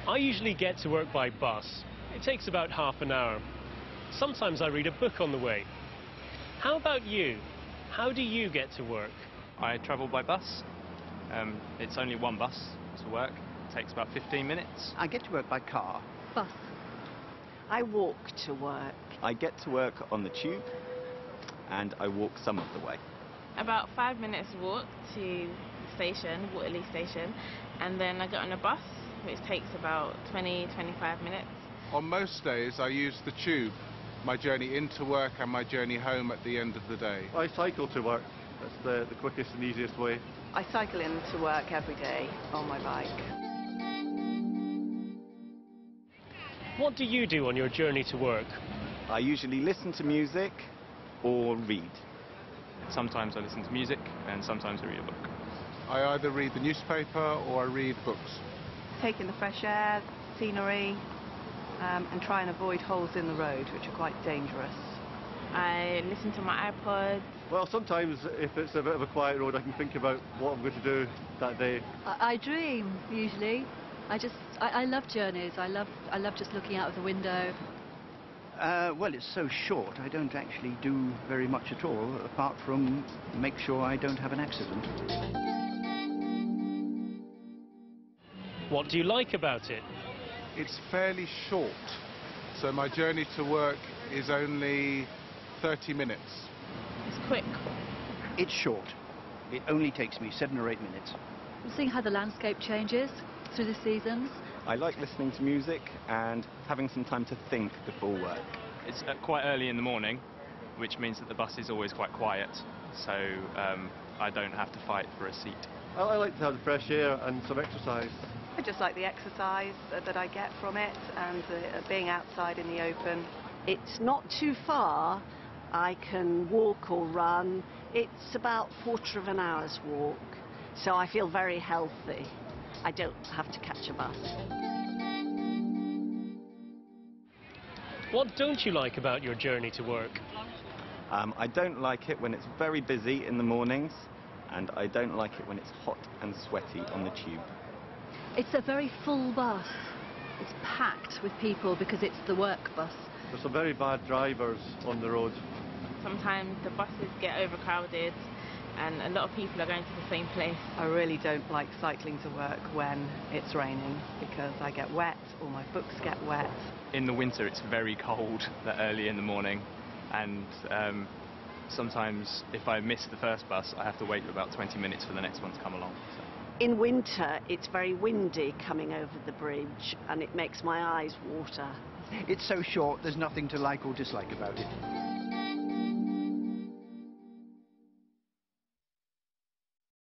I usually get to work by bus. It takes about half an hour. Sometimes I read a book on the way. How about you? How do you get to work? I travel by bus. It's only one bus to work. It takes about 15 minutes. I get to work by car. Bus. I walk to work. I get to work on the tube, and I walk some of the way. About 5 minutes walk to the station, Waterloo Station, and then I get on a bus, which takes about 20-25 minutes. On most days I use the tube, my journey into work and my journey home at the end of the day. I cycle to work. That's the quickest and easiest way. I cycle into work every day on my bike. What do you do on your journey to work? I usually listen to music or read. Sometimes I listen to music and sometimes I read a book. I either read the newspaper or I read books. Taking the fresh air, scenery, and try and avoid holes in the road, which are quite dangerous. I listen to my iPod. Well, sometimes if it's a bit of a quiet road, I can think about what I'm going to do that day. I dream, usually. I love journeys. I love just looking out of the window. Well, it's so short, I don't actually do very much at all, apart from make sure I don't have an accident. What do you like about it? It's fairly short, so my journey to work is only 30 minutes. It's quick. It's short. It only takes me 7 or 8 minutes. Seeing how the landscape changes through the seasons. I like listening to music and having some time to think before work. It's quite early in the morning, which means that the bus is always quite quiet, so I don't have to fight for a seat. I like to have the fresh air and some exercise. I just like the exercise that I get from it and being outside in the open. It's not too far. I can walk or run. It's about a quarter of an hour's walk, so I feel very healthy. I don't have to catch a bus. What don't you like about your journey to work? I don't like it when it's very busy in the mornings, and I don't like it when it's hot and sweaty on the tube. It's a very full bus. It's packed with people because it's the work bus. There's some very bad drivers on the road. Sometimes the buses get overcrowded and a lot of people are going to the same place. I really don't like cycling to work when it's raining because I get wet or my books get wet. In the winter it's very cold that early in the morning, and sometimes if I miss the first bus I have to wait about 20 minutes for the next one to come along. So. In winter, it's very windy coming over the bridge, and it makes my eyes water. It's so short, there's nothing to like or dislike about it.